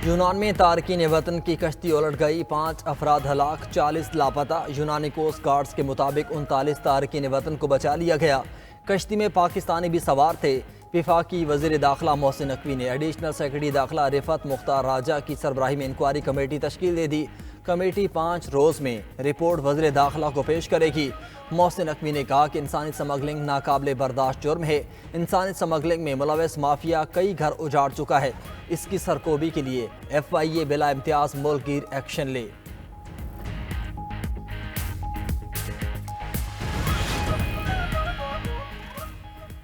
یونان میں تارکین وطن کی کشتی الٹ گئی، 5 افراد ہلاک، 40 لاپتہ۔ یونانی کوسٹ گارڈز کے مطابق 39 تارکین وطن کو بچا لیا گیا۔ کشتی میں پاکستانی بھی سوار تھے۔ وفاقی وزیر داخلہ محسن نقوی نے ایڈیشنل سیکرٹری داخلہ رفعت مختار راجہ کی سربراہی میں انکوائری کمیٹی تشکیل دے دی۔ کمیٹی 5 روز میں رپورٹ وزیر داخلہ کو پیش کرے گی۔ محسن نقوی نے کہا کہ انسانی سمگلنگ ناقابل برداشت جرم ہے۔ انسانی سمگلنگ میں ملوث مافیا کئی گھر اجاڑ چکا ہے۔ اس کی سرکوبی کے لیے FIA بلا امتیاز ملک گیر ایکشن لے۔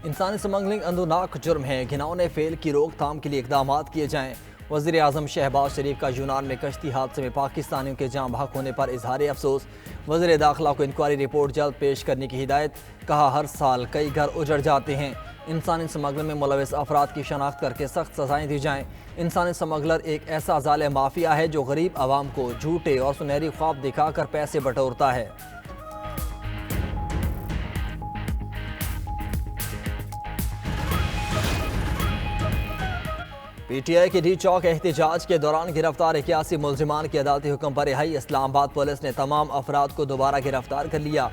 انسانی سمگلنگ اندوناک جرم ہے، گھناؤنے فعل کی روک تھام کے لیے اقدامات کیے جائیں۔ وزیر اعظم شہباز شریف کا یونان میں کشتی حادثے میں پاکستانیوں کے جاں بحق ہونے پر اظہار افسوس۔ وزیر داخلہ کو انکوائری رپورٹ جلد پیش کرنے کی ہدایت۔ کہا ہر سال کئی گھر اجڑ جاتے ہیں۔ انسانی سمگلنگ میں ملوث افراد کی شناخت کر کے سخت سزائیں دی جائیں۔ انسانی سمگلر ایک ایسا ظالم مافیا ہے جو غریب عوام کو جھوٹے اور سنہری خواب دکھا کر پیسے بٹورتا ہے۔ PTI کے ڈی چوک احتجاج کے دوران گرفتار 81 ملزمان کی عدالتی حکم پر رہائی۔ اسلام آباد پولیس نے تمام افراد کو دوبارہ گرفتار کر لیا۔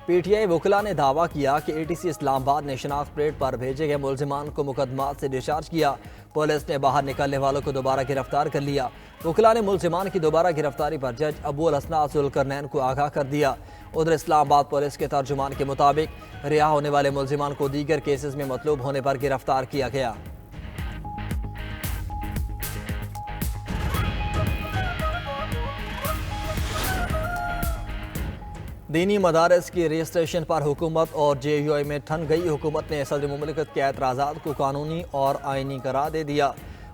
PTI وکلاء نے دعویٰ کیا کہ ATC اسلام آباد نے شناخت پلیٹ پر بھیجے گئے ملزمان کو مقدمات سے ڈسچارج کیا۔ پولیس نے باہر نکلنے والوں کو دوبارہ گرفتار کر لیا۔ وکلاء نے ملزمان کی دوبارہ گرفتاری پر جج ابو الحسناء ذوالقرنین کو آگاہ کر دیا۔ ادھر اسلام آباد پولیس کے ترجمان کے مطابق رہا ہونے والے ملزمان کو دیگر کیسز میں مطلوب ہونے پر گرفتار کیا گیا۔ دینی مدارس کی رجسٹریشن پر حکومت اور JUI میں ٹھن گئی۔ حکومت نے صدر مملکت کے اعتراضات کو قانونی اور آئینی قرار دے دیا۔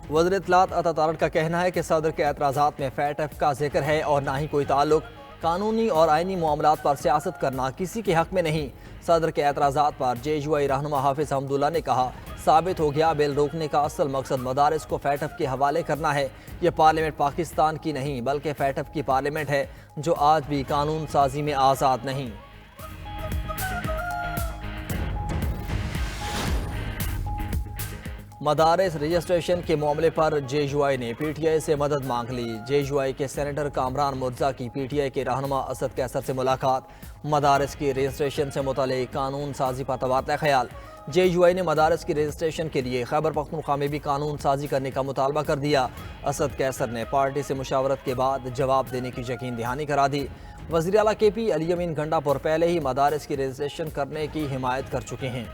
وزیر اطلاعات عطا تارڑ کا کہنا ہے کہ صدر کے اعتراضات میں FATF کا ذکر ہے اور نہ ہی کوئی تعلق۔ قانونی اور آئینی معاملات پر سیاست کرنا کسی کے حق میں نہیں۔ صدر کے اعتراضات پر JUI رہنما حافظ حمداللہ نے کہا، ثابت ہو گیا بل روکنے کا اصل مقصد مدارس کو FATF کے حوالے کرنا ہے۔ یہ پارلیمنٹ پاکستان کی نہیں بلکہ FATF کی پارلیمنٹ ہے جو آج بھی قانون سازی میں آزاد نہیں۔ مدارس رجسٹریشن کے معاملے پر JUI نے PTI سے مدد مانگ لی۔ JUI کے سینیٹر کامران مرزا کی PTI کے رہنما اسد کیسر سے ملاقات۔ مدارس کی رجسٹریشن سے متعلق قانون سازی پر تبادلہ خیال۔ JUI نے مدارس کی رجسٹریشن کے لیے خیبر پختونخوا میں بھی قانون سازی کرنے کا مطالبہ کر دیا۔ اسد کیسر نے پارٹی سے مشاورت کے بعد جواب دینے کی یقین دہانی کرا دی۔ وزیر اعلیٰ KP علی امین گنڈا پور پہلے ہی مدارس کی رجسٹریشن کرنے کی حمایت کر چکے ہیں۔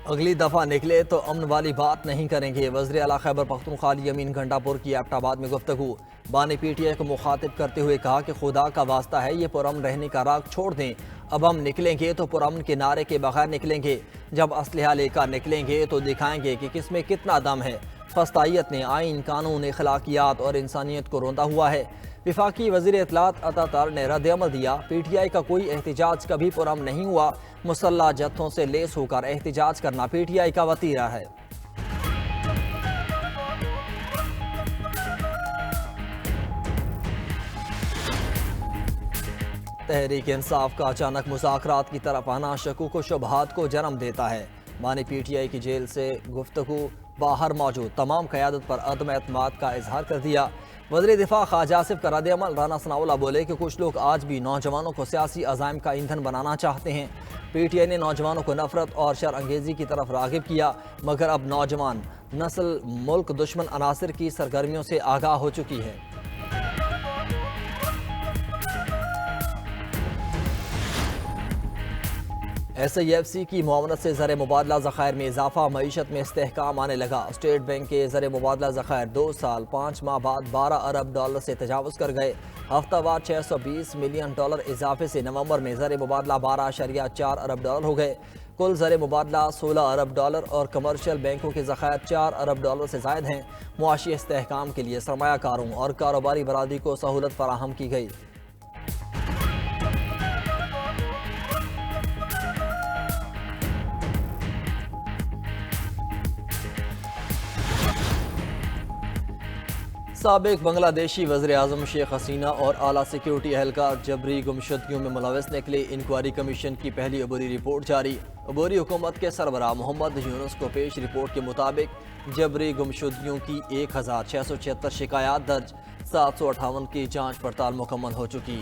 اگلی دفعہ نکلے تو امن والی بات نہیں کریں گے۔ وزیر اعلیٰ خیبر پختونخوا علی امین گنڈا پور کی ایبٹ آباد میں گفتگو۔ بانی PTI کو مخاطب کرتے ہوئے کہا کہ خدا کا واسطہ ہے یہ پرامن رہنے کا راگ چھوڑ دیں۔ اب ہم نکلیں گے تو پرامن کے نعرے کے بغیر نکلیں گے۔ جب اسلحہ لے کر نکلیں گے تو دکھائیں گے کہ کس میں کتنا دم ہے۔ فسطائیت نے آئین، قانون، اخلاقیات اور انسانیت کو روندا ہوا ہے۔ وفاقی وزیر اطلاعات عطا تارڑ نے رد عمل دیا، PTI کا کوئی احتجاج کبھی پرامن نہیں ہوا۔ مسلح جتھوں سے لیس ہو کر احتجاج کرنا PTI کا وتیرہ ہے۔ تحریک انصاف کا اچانک مذاکرات کی طرف آنا شکوک و شبہات کو جنم دیتا ہے۔ بانی PTI کی جیل سے گفتگو باہر موجود تمام قیادت پر عدم اعتماد کا اظہار کر دیا۔ وزیر دفاع خواجہ آصف کا رد عمل۔ رانا ثناءاللہ بولے کہ کچھ لوگ آج بھی نوجوانوں کو سیاسی عزائم کا ایندھن بنانا چاہتے ہیں۔ PTI نے نوجوانوں کو نفرت اور شر انگیزی کی طرف راغب کیا، مگر اب نوجوان نسل ملک دشمن عناصر کی سرگرمیوں سے آگاہ ہو چکی ہے۔ SIFC کی معاونت سے زر مبادلہ ذخائر میں اضافہ، معیشت میں استحکام آنے لگا۔ اسٹیٹ بینک کے زر مبادلہ ذخائر 2 سال 5 ماہ بعد 12 ارب ڈالر سے تجاوز کر گئے۔ ہفتہ وار 620 ملین ڈالر اضافے سے نومبر میں زر مبادلہ 12.4 ارب ڈالر ہو گئے۔ کل زر مبادلہ 16 ارب ڈالر اور کمرشل بینکوں کے ذخائر 4 ارب ڈالر سے زائد ہیں۔ معاشی استحکام کے لیے سرمایہ کاروں اور کاروباری برادری کو سہولت فراہم کی گئی۔ سابق بنگلہ دیشی وزیر اعظم شیخ حسینہ اور اعلیٰ سیکیورٹی اہلکار جبری گمشدگیوں میں ملوث نکلے انکوائری کمیشن کی پہلی عبوری رپورٹ جاری۔ عبوری حکومت کے سربراہ محمد یونس کو پیش رپورٹ کے مطابق جبری گمشدگیوں کی 1676 شکایات درج، 758 کی جانچ پڑتال مکمل ہو چکی۔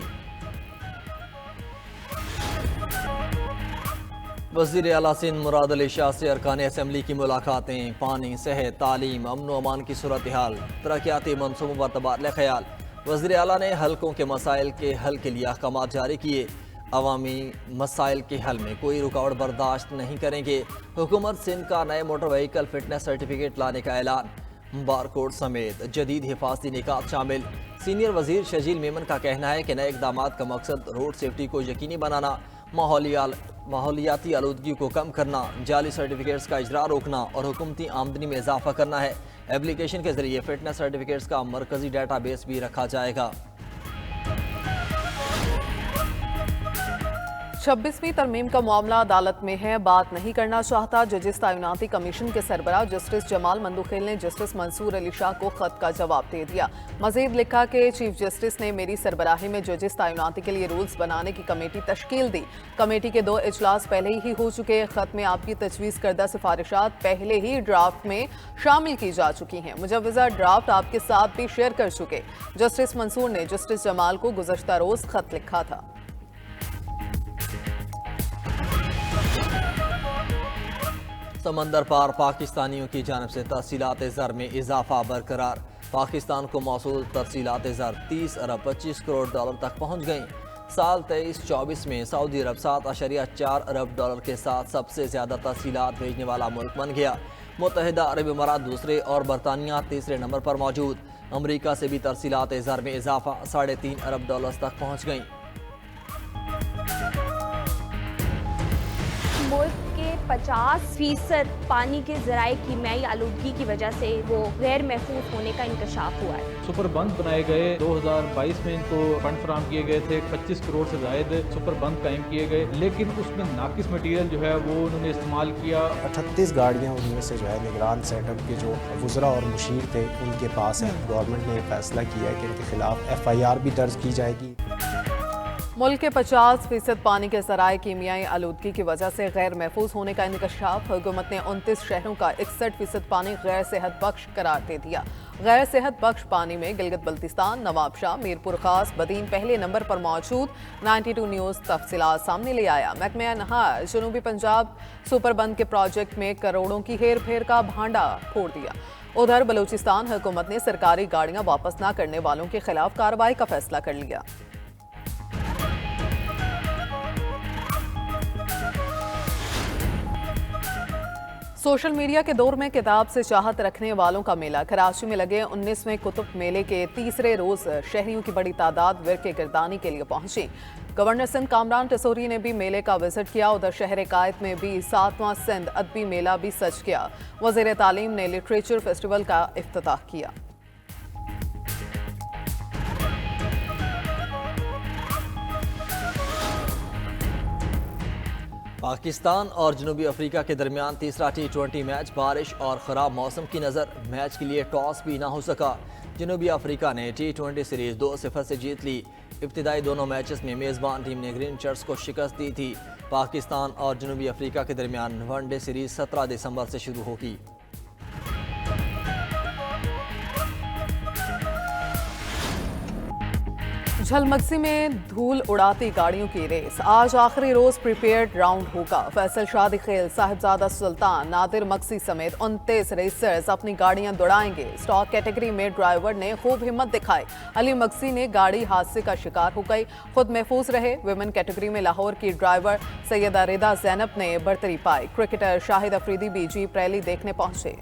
وزیر اعلیٰ سندھ مراد علی شاہ سے ارکان اسمبلی کی ملاقاتیں، پانی، صحت، تعلیم، امن و امان کی صورتحال، ترقیاتی منصوبوں پر تبادلہ خیال۔ وزیر اعلیٰ نے حلقوں کے مسائل کے حل کے لیے احکامات جاری کیے، عوامی مسائل کے حل میں کوئی رکاوٹ برداشت نہیں کریں گے۔ حکومت سندھ کا نئے موٹر وہیکل فٹنس سرٹیفکیٹ لانے کا اعلان، بارکوڈ سمیت جدید حفاظتی نکات شامل۔ سینئر وزیر شجیل میمن کا کہنا ہے کہ نئے اقدامات کا مقصد روڈ سیفٹی کو یقینی بنانا، ماحولیاتی آلودگی کو کم کرنا، جعلی سرٹیفکیٹس کا اجرا روکنا اور حکومتی آمدنی میں اضافہ کرنا ہے۔ ایپلیکیشن کے ذریعے فٹنس سرٹیفکیٹس کا مرکزی ڈیٹا بیس بھی رکھا جائے گا۔ 26ویں ترمیم کا معاملہ عدالت میں ہے، بات نہیں کرنا چاہتا۔ ججز تعیناتی کمیشن کے سربراہ جسٹس جمال مندوخیل نے جسٹس منصور علی شاہ کو خط کا جواب دے دیا۔ مزید لکھا کہ چیف جسٹس نے میری سربراہی میں ججز تعیناتی کے لیے رولز بنانے کی کمیٹی تشکیل دی۔ کمیٹی کے 2 اجلاس پہلے ہی ہو چکے۔ خط میں آپ کی تجویز کردہ سفارشات پہلے ہی ڈرافٹ میں شامل کی جا چکی ہیں، مجوزہ ڈرافٹ آپ کے ساتھ بھی شیئر کر چکے۔ جسٹس منصور نے جسٹس جمال کو گزشتہ روز خط لکھا تھا۔ سمندر پار پاکستانیوں کی جانب سے ترسیلات زر میں اضافہ برقرار۔ پاکستان کو موصول ترسیلات زر 30 ارب 25 کروڑ ڈالر تک پہنچ گئیں۔ سال 23-24 میں سعودی عرب 7.4 ارب ڈالر کے ساتھ سب سے زیادہ ترسیلات بھیجنے والا ملک بن گیا۔ متحدہ عرب امارات دوسرے اور برطانیہ تیسرے نمبر پر موجود۔ امریکہ سے بھی ترسیلات زر میں اضافہ 3.5 ارب ڈالر تک پہنچ گئیں۔ ملک کے 50% پانی کے ذرائع کیمیائی آلودگی کی وجہ سے وہ غیر محفوظ ہونے کا انکشاف ہوا ہے۔ سپر بند بنائے گئے، 2022 میں ان کو فنڈ فراہم کیے گئے تھے، 25 کروڑ سے زائد سپر بند قائم کیے گئے، لیکن اس میں ناقص مٹیریل جو ہے وہ انہوں نے استعمال کیا۔ 38 گاڑیاں ان میں سے جو ہے نگران سیٹ اپ کے جو وزراء اور مشیر تھے ان کے پاس ہے۔ گورنمنٹ نے فیصلہ کیا ہے کہ ان کے خلاف FIR بھی درج کی جائے گی۔ ملک کے 50% پانی کے ذرائع کیمیائی آلودگی کی وجہ سے غیر محفوظ ہونے کا انکشاف۔ حکومت نے 29 شہروں کا 61% پانی غیر صحت بخش قرار دے دیا۔ غیر صحت بخش پانی میں گلگت بلتستان، نواب شاہ، میرپور خاص، بدین پہلے نمبر پر موجود۔ 92 نیوز تفصیلات سامنے لے آیا۔ محکمہ نہار جنوبی پنجاب سپر بند کے پروجیکٹ میں کروڑوں کی ہیر پھیر کا بھانڈا پھوڑ دیا۔ ادھر بلوچستان حکومت نے سرکاری گاڑیاں واپس نہ کرنے والوں کے خلاف کارروائی کا فیصلہ کر لیا۔ سوشل میڈیا کے دور میں کتاب سے چاہت رکھنے والوں کا میلہ۔ کراچی میں لگے 19ویں کتب میلے کے تیسرے روز شہریوں کی بڑی تعداد ورقے گردانی کے لیے پہنچی۔ گورنر سندھ کامران ٹسوری نے بھی میلے کا وزٹ کیا۔ ادھر شہر قائد میں بھی 7واں سندھ ادبی میلہ بھی سج گیا۔ وزیر تعلیم نے لٹریچر فیسٹیول کا افتتاح کیا۔ پاکستان اور جنوبی افریقہ کے درمیان تیسرا T20 میچ بارش اور خراب موسم کی نظر میچ کے لیے ٹاس بھی نہ ہو سکا۔ جنوبی افریقہ نے T20 سیریز 2-0 سے جیت لی۔ ابتدائی دونوں میچز میں میزبان ٹیم نے گرین شرٹس کو شکست دی تھی۔ پاکستان اور جنوبی افریقہ کے درمیان ون ڈے سیریز 17 دسمبر سے شروع ہوگی۔ جھلمگسی میں دھول اڑاتی گاڑیوں کی ریس۔ آج آخری روز پریپیئرڈ راؤنڈ ہوگا۔ فیصل شادی خیل، صاحبزادہ سلطان، نادر مکسی سمیت 29 ریسرز اپنی گاڑیاں دوڑائیں گے۔ سٹاک کیٹیگری میں ڈرائیور نے خوب ہمت دکھائی۔ علی مکسی نے گاڑی حادثے کا شکار ہو گئی، خود محفوظ رہے۔ ویمن کیٹیگری میں لاہور کی ڈرائیور سیدہ رضا زینب نے برتری پائی۔ کرکٹر شاہد افریدی بھی جیپ ریلی دیکھنے پہنچے۔